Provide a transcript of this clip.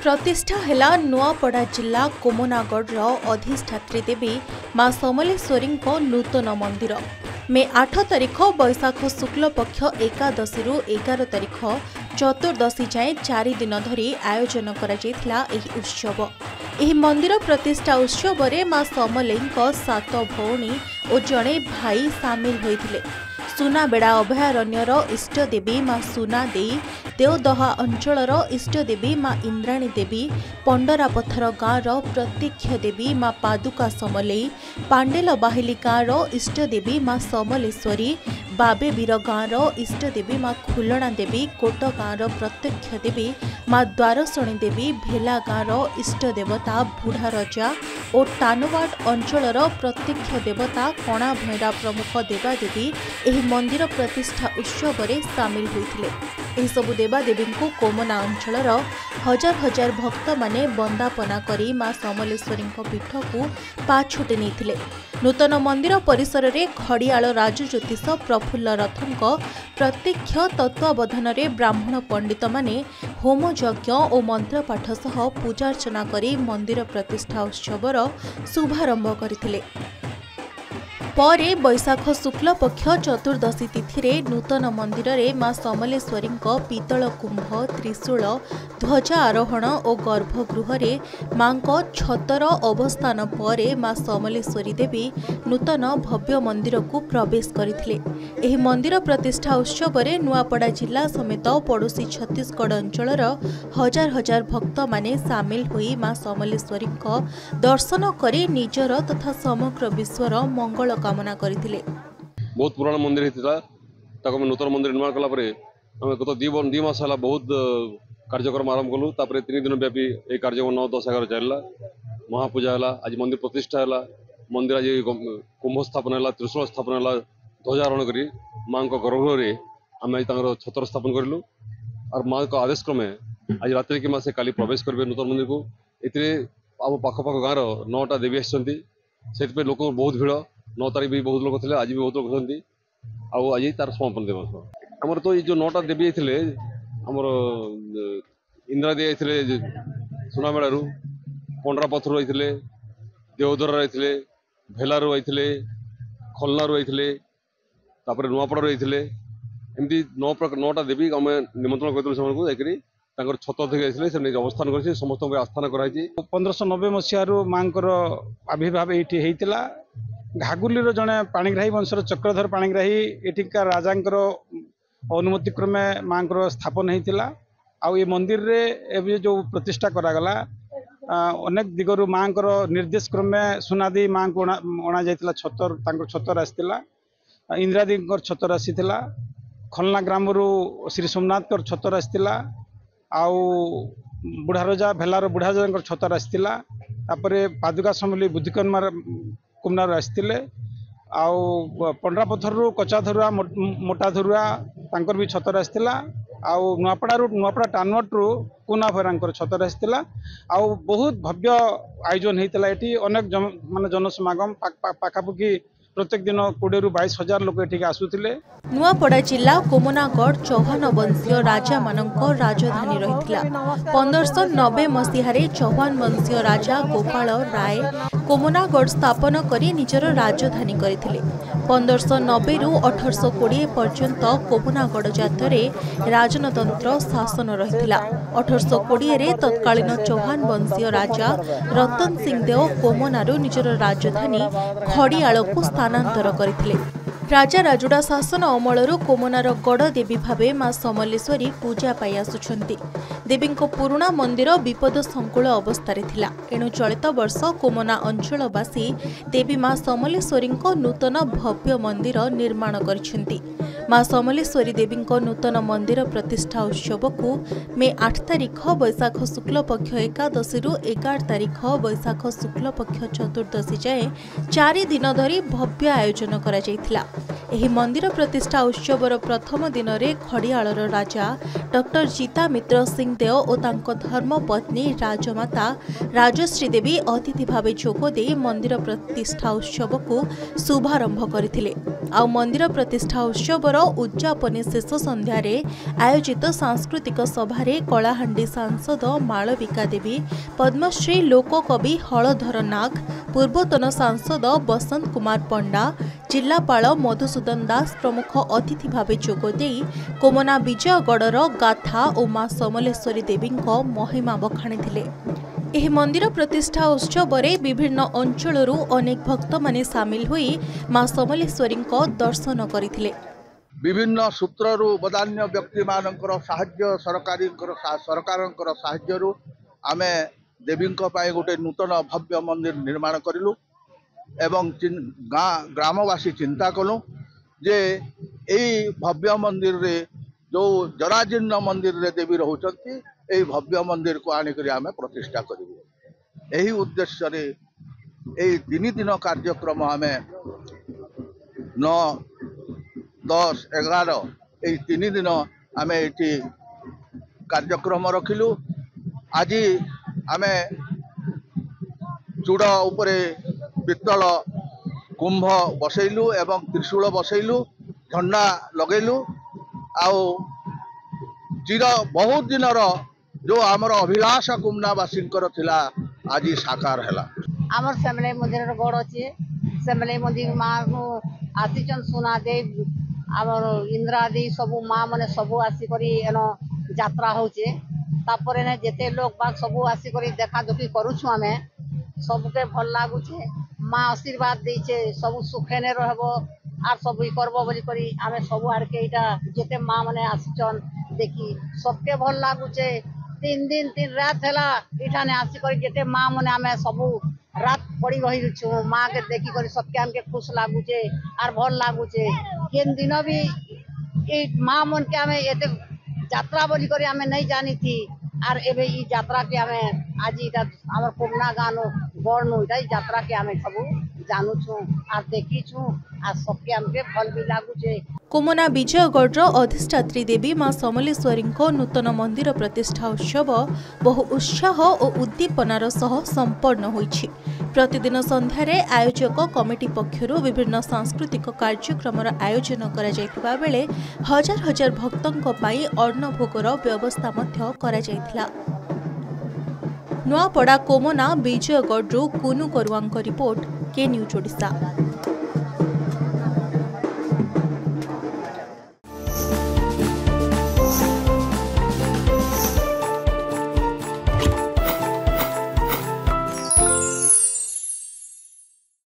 प्रतिष्ठा हेला नुआपड़ा जिला कोमनागढ़ अधिष्ठात्री देवी मां समलेश्वरी नूतन मंदिर मे 8 तारिख बैशाख शुक्ल पक्ष एकादशी 11 तारिख चतुर्दशी जाए 4 दिन धरी आयोजन उत्सव। एही मंदिर प्रतिष्ठा उत्सव रे मां समलेई 7 भौणी और जड़े भाई सामिल होइथिले। सुनाबेड़ा अभयारण्यर इष्टदेवी मां सुना देई, देवदहा अंचलर इष्टदेवी मां इंद्राणी देवी, पंडरा पत्थर गाँव प्रत्यक्ष देवी मां पादुका समलेई, पांडेल बाहिली गाँव इष्टदेवी मां समलेश्वरी, बाबेबीर गाँव इष्टदेवी मां खुलणा देवी, कोट गाँव प्रत्यक्ष देवी मां द्वारसणी देवी, भेला गाँव इष्टदेवता बुढ़ा रजा और टानुवाड अंचलर प्रत्यक्ष देवता कणा भैरा प्रमुख देवादेवी एही मंदिर प्रतिष्ठा उत्सव रे सामिल होइथिले। एही सबु देवादेवी को कोमना अंचलर हजार हजार भक्त माने वंदापना करी मां समलेश्वरी पीठ को पाछुटे नेथिले। नूतन मंदिर परिसर रे खड़ियाल राजज्योतिष प्रफुल्ल रथंक प्रत्यक्ष तत्वावधान रे ब्राह्मण पंडित माने होम यज्ञ और मंत्रपाठ सह पूजार्चना करी मंदिर प्रतिष्ठा उत्सवर शुभारंभ करथिले। परे बैशाख शुक्ल पक्ष चतुर्दशी तिथि रे नूतन मंदिर रे मां समलेश्वरी पीतल कुंभ, त्रिशूल, ध्वजा आरोहण और गर्भगृह रे मां छतर अवस्थान परे मां समलेश्वरी देवी नूतन भव्य मंदिर को प्रवेश करथिले। एही मंदिर प्रतिष्ठा उत्सव रे नुआपड़ा जिला समेत पड़ोसी छत्तीसगढ़ अंचलर हजार हजार भक्त माने सामिल होई मां समलेश्वरी दर्शन करे निजर तथा समग्र विश्वर मंगल कामना करथिले। बहुत पुराना मंदिर होता नूतन मंदिर निर्माण कला गत 2 मास है बहुत कार्यक्रम आरंभ कलु। 3 दिन व्यापी ये कार्यक्रम 9-10 11 चलला। महापूजा है, आज मंदिर प्रतिष्ठा है, मंदिर आज कुंभ स्थापन है, त्रिशूल स्थापन है, ध्वजारोहण करी माँ गर्भगृह आम आज छतर स्थापन करूँ और माँ का आदेश क्रमे आज रात्रि कि से काली प्रवेश करेंगे नूतन मंदिर को। ये आम पाखपाख गाँव 9टा देवी आसते लोक बहुत भीड़। 9 तारीख भी बहुत लोग थे, आज भी बहुत लोग होती आज तार समापन दिवस। आमर तो ये जो 9टा देवी आते आमर इंदिरा दी आते सुनाबेड़ू, पंडरा पत्थर आते, देवदर आते, भेलारू आते, खलनारू आते, नुआपड़ारू आते, एमती 9टा देवी आम निमंत्रण कर छत देखिए अवस्थान कर समस्त आस्थान कराई। 1590 मसीह माँ आविर्भाव ये होता। घागुलीर जड़े पाणिग्राही वंशर चक्रधर पाणिग्राही एठिका राजांकर अनुमति क्रमे माँ स्थापन होता। आउ ये मंदिर रे एवं जो प्रतिष्ठा करागला अनेक दिगरु माँ निर्देश क्रमे सुनादी माँ को अणा जाइतिला। छतर आसीला, इंदिरादी छतर आसीला, खलना ग्रामरू श्री सोमनाथ छतर आसीला, आउ बुढ़ा रजा भेलार बुढ़ा रजा छतर आसीला। पादुका समली बुद्धिकर्मार कुमनार आसते आउ पंडरा पत्थर कचा धरुआ मोटा धरुआ तांकर भी छतर आसला। आउ नुआपड़ा टानुआटू कुना भैरा छतर आसला। आउ बहुत भव्य आयोजन होता। ये अनेक माने जनसमागम पाखापाखि प्रत्येक दिन 20-22 हजार लोक ये आसुले। नुआपड़ा जिला कोमनागढ़ चौहान वंशीय राजा मानक राजधानी रही। 1590 मसीह चौहान वंशीय राजा गोपाल राय कोमनागढ़ स्थापन करी निजर राजधानी करथिले। 1590 रु 1820 पर्यंत कोमनागढ़ जातरे राजनतंत्र शासन रहिथिला। 1820 रे तत्कालीन चौहान वंशीय राजा रतन सिंह देव कोमनारू निजर राजधानी खड़ियाल को स्थानांतर करथिले। राजा राजुड़ा शासन अमलरू कोमनार गड़ देवी भावे मां समलेश्वरी पूजा पाई आसुछंती। देवी पुराणा मंदिर विपद संकुल अवस्था थिला। एणु चलित वर्ष कोमना अंचलवासी देवी मां समलेश्वरी नूतन भव्य मंदिर निर्माण करिसेंती। मां समलेश्वरी देवी नूतन मंदिर प्रतिष्ठा उत्सव को मे 8 तारिख बैशाख शुक्ल पक्ष एकादशी 11 तारिख बैशाख शुक्ल पक्ष चतुर्दशी जाए 4 दिन धरी भव्य आयोजन करा जायथिला। एही मंदिर प्रतिष्ठा उत्सवर प्रथम दिन में खड़ियालर राजा डॉक्टर जीता मित्र सिंह देव और तांको धर्मपत्नी राजमाता राजश्री देवी अतिथि भावे जोगदे मंदिर प्रतिष्ठा उत्सव को शुभारंभ करथिले। आ मंदिर प्रतिष्ठा उत्सवर उत्सवर उद्यापन शेष संध्यार आयोजित सांस्कृतिक सभार कलाहांडी सांसद मालविका देवी, पद्मश्री लोककवि हलधर नाग, पूर्वतन सांसद बसंत कुमार पंडा, जिलापाल मधुसूदन दास प्रमुख अतिथि भावे जोगदे कोमना विजयगढ़र गाथा और मां समलेश्वरी देवी महिमा बखाणी थिले। एही मंदिर प्रतिष्ठा उत्सव में विभिन्न अंचल अनेक भक्त माने सामिल हुई मां समलेश्वरी दर्शन करथिले। विभिन्न सूत्रु बदान्य व्यक्ति मानकर साहाय्य सरकार साहाय्य आमे देवी गोटे नूतन भव्य मंदिर निर्माण करूँ एवं ग्रामवासी चिंता कलु जे यही भव्य मंदिर रे जो जराजीर्ण मंदिर रे देवी रहउचंती यही भव्य मंदिर को आनिक आमे प्रतिष्ठा करूँ। यही उद्देश्य रे यही 3 दिन कार्यक्रम आमे 9, 10, 11 यही 3 दिन आमे एठी कार्यक्रम रखिलु। आज आमे चूड़ उपरे पित्तल कुंभ बसैलु एवं त्रिशूल बसैलु, झंडा लगेलु। आउ चिर बहुत दिन जो आमर अभिलाष कुमनावासी थिला आज साकार है। आमर सेमले मंदिर गढ़ अच्छे सेमले मंदिर माँ को आसीचन सुना दे आमर इंदिरा दी सबू माँ मैंने सबू आसिक एन यात्रा होचे तापर ने जेते लोग बाग सबू आसिक देखा दुखी करुछु आमे सबके भल लागुचे। माँ आशीर्वाद देचे सबू सुखे ने रहबो आर सब करबो बोली करी आमे सबू आर के इटा जेते माँ मैंने आसीचन देखी सबके भल लागुचे। 3 दिन 3 रात हैला इठाने आसिक जेते माँ मैंने आमे सबू रात पड़ी रही छु माँ के देखी करी सबके हमके खुश लागुचे आर भल लागुचे। केन दिन भी ए माँ मन के आमे एते यात्रा बोली करी आमे नहीं जानी थी आर एबे ई यात्रा के आमे आज इटा हमर कोमना गानो गढ़नु इटा यात्रा के आमे सबू जानू छु आर देखी छु आर सबके हमके भल भी लागुचे। कोमना विजयगढ़ अधिष्ठात्री देवी मां समलेश्वरी नूतन मंदिर प्रतिष्ठा उत्सव बहु उत्साह और उद्दीपनार सह संपन्न होइछि। प्रतिदिन संध्यार आयोजक कमिटी पक्षरु विभिन्न सांस्कृतिक कार्यक्रम आयोजन करा जायतिबा बेले हजार हजार भक्तों पई अन्नभोगर व्यवस्था मध्य करा जायतिला। नुआपड़ा कोमना विजयगढ़ कुनु करुआंक रिपोर्ट के न्यूज ओडिशा।